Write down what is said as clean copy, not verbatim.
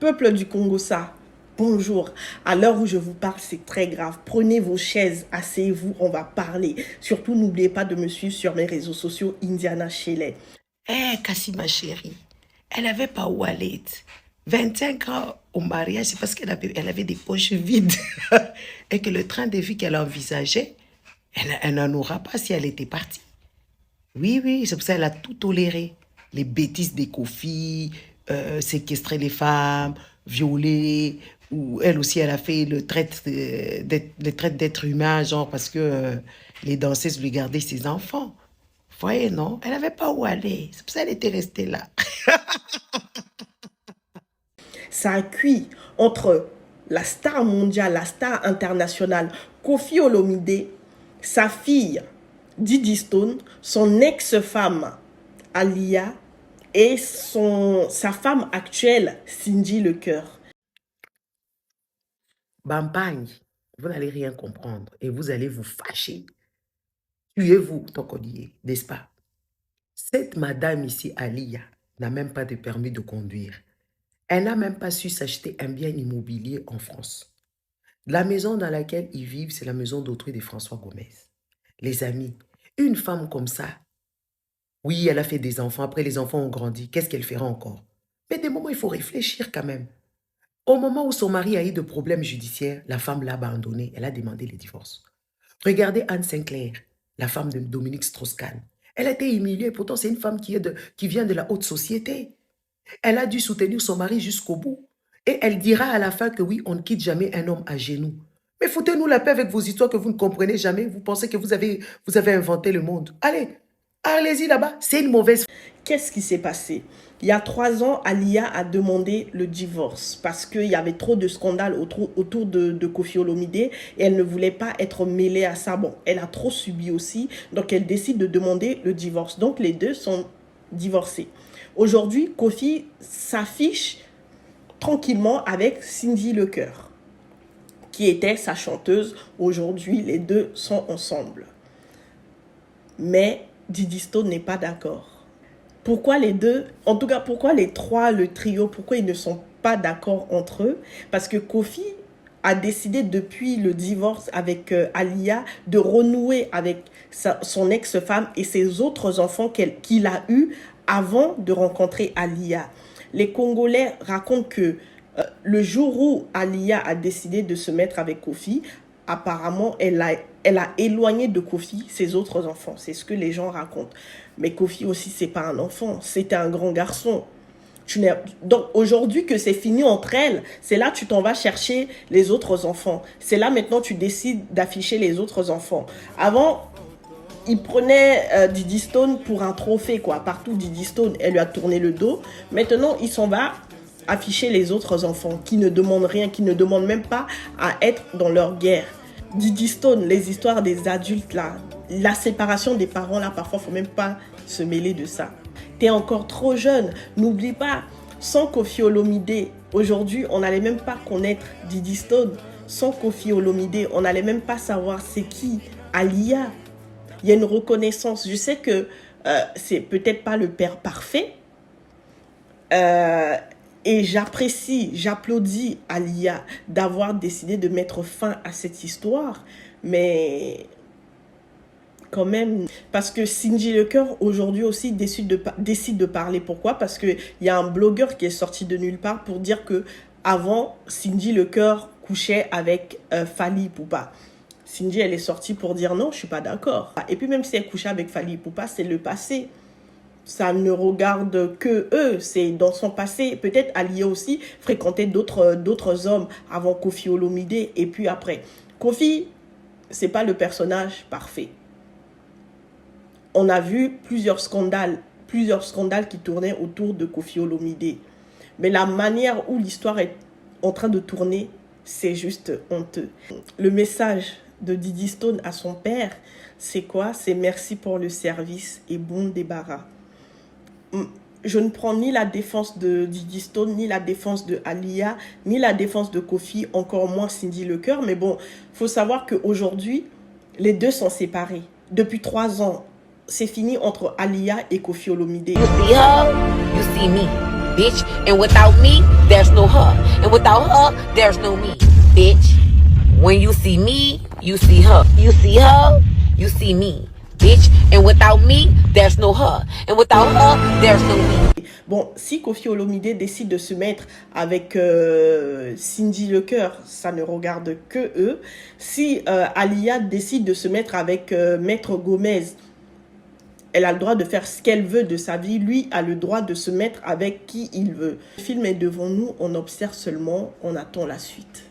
Peuple du Congo-Ça, bonjour. À l'heure où je vous parle, c'est très grave. Prenez vos chaises, asseyez-vous, on va parler. Surtout, n'oubliez pas de me suivre sur mes réseaux sociaux, Indiana Shelley. Cassie, ma chérie, elle avait pas où aller. 25 ans au mariage, c'est parce elle avait des poches vides. Et que le train de vie qu'elle envisageait, elle n'en aura pas si elle était partie. Oui, c'est pour ça qu'elle a tout toléré. Les bêtises des Kofi, séquestrer les femmes, violer, ou elle aussi, elle a fait le traite d'être humain, genre parce que les danseuses lui gardaient ses enfants. Vous voyez, non? Elle n'avait pas où aller. C'est pour ça qu'elle était restée là. Ça a cuit entre la star mondiale, la star internationale, Koffi Olomide, sa fille, Didi Stone, son ex-femme, Alia, et sa femme actuelle, Cindy Lecoeur. Bampagne, vous n'allez rien comprendre et vous allez vous fâcher. Tuez-vous tant qu'on y est, n'est-ce pas? Cette madame ici, Alia, n'a même pas de permis de conduire. Elle n'a même pas su s'acheter un bien immobilier en France. La maison dans laquelle ils vivent, c'est la maison d'autrui de François Gomez. Les amis, une femme comme ça, oui, elle a fait des enfants, après les enfants ont grandi, qu'est-ce qu'elle fera encore? Mais des moments, il faut réfléchir quand même. Au moment où son mari a eu de problèmes judiciaires, la femme l'a abandonné, elle a demandé le divorce. Regardez Anne Sinclair, la femme de Dominique Strauss-Kahn. Elle a été humiliée, pourtant c'est une femme qui vient de la haute société. Elle a dû soutenir son mari jusqu'au bout. Et elle dira à la fin que oui, on ne quitte jamais un homme à genoux. Mais foutez-nous la paix avec vos histoires que vous ne comprenez jamais. Vous pensez que vous avez inventé le monde. Allez-y là-bas, c'est une mauvaise... Qu'est-ce qui s'est passé? Il y a 3 ans, Alia a demandé le divorce parce qu'il y avait trop de scandales autour de Koffi Olomide et elle ne voulait pas être mêlée à ça. Bon, elle a trop subi aussi, donc elle décide de demander le divorce. Donc les deux sont divorcés. Aujourd'hui, Koffi s'affiche tranquillement avec Cindy Lecoeur, qui était sa chanteuse. Aujourd'hui, les deux sont ensemble. Mais Didi Stone n'est pas d'accord. Pourquoi les deux, en tout cas, pourquoi les trois, le trio, pourquoi ils ne sont pas d'accord entre eux? Parce que Koffi a décidé depuis le divorce avec Alia de renouer avec son ex-femme et ses autres enfants qu'il a eus avant de rencontrer Alia. Les Congolais racontent que le jour où Alia a décidé de se mettre avec Koffi, apparemment, elle a éloigné de Koffi ses autres enfants. C'est ce que les gens racontent. Mais Koffi aussi, c'est pas un enfant. C'était un grand garçon. Donc, aujourd'hui que c'est fini entre elles, c'est là que tu t'en vas chercher les autres enfants. C'est là maintenant tu décides d'afficher les autres enfants. Avant, il prenait Didi Stone pour un trophée, quoi. Partout, Didi Stone, elle lui a tourné le dos. Maintenant, il s'en va afficher les autres enfants qui ne demandent rien, qui ne demandent même pas à être dans leur guerre. Didi Stone, les histoires des adultes là, la séparation des parents là, parfois il ne faut même pas se mêler de ça. Tu es encore trop jeune, n'oublie pas, sans Koffi Olomide, aujourd'hui on n'allait même pas connaître Didi Stone. Sans Koffi Olomide, on n'allait même pas savoir c'est qui Alia. Il y a une reconnaissance. Je sais que c'est peut-être pas le père parfait, et j'apprécie, j'applaudis Alia d'avoir décidé de mettre fin à cette histoire. Mais quand même, parce que Cindy Lecoeur aujourd'hui aussi décide de parler. Pourquoi? Parce qu'il y a un blogueur qui est sorti de nulle part pour dire que avant Cindy Lecoeur couchait avec Fally Ipupa. Cindy, elle est sortie pour dire non, je suis pas d'accord. Et puis même si elle couchait avec Fally Ipupa, c'est le passé. Ça ne regarde que eux, c'est dans son passé. Peut-être Alia aussi fréquentait d'autres hommes avant Koffi Olomide et puis après. Koffi, c'est pas le personnage parfait. On a vu plusieurs scandales qui tournaient autour de Koffi Olomide. Mais la manière où l'histoire est en train de tourner, c'est juste honteux. Le message de Didi Stone à son père, c'est quoi? C'est merci pour le service et bon débarras. Je ne prends ni la défense de Didi Stone, ni la défense de Alia, ni la défense de Koffi, encore moins Cindy Lecoeur. Mais bon, il faut savoir qu'aujourd'hui, les deux sont séparés. Depuis 3 ans, c'est fini entre Alia et Koffi Olomide. You see her, you see me, bitch. And without me, there's no her. And without her, there's no me, bitch. When you see me, you see her. You see her, you see me, bitch. And without me, there's no her. And without her, there's no me. Bon, si Koffi Olomide décide de se mettre avec Cindy Lecœur, ça ne regarde que eux. Si Alia décide de se mettre avec Maître Gomez, elle a le droit de faire ce qu'elle veut de sa vie. Lui a le droit de se mettre avec qui il veut. Le film est devant nous, on observe seulement, on attend la suite.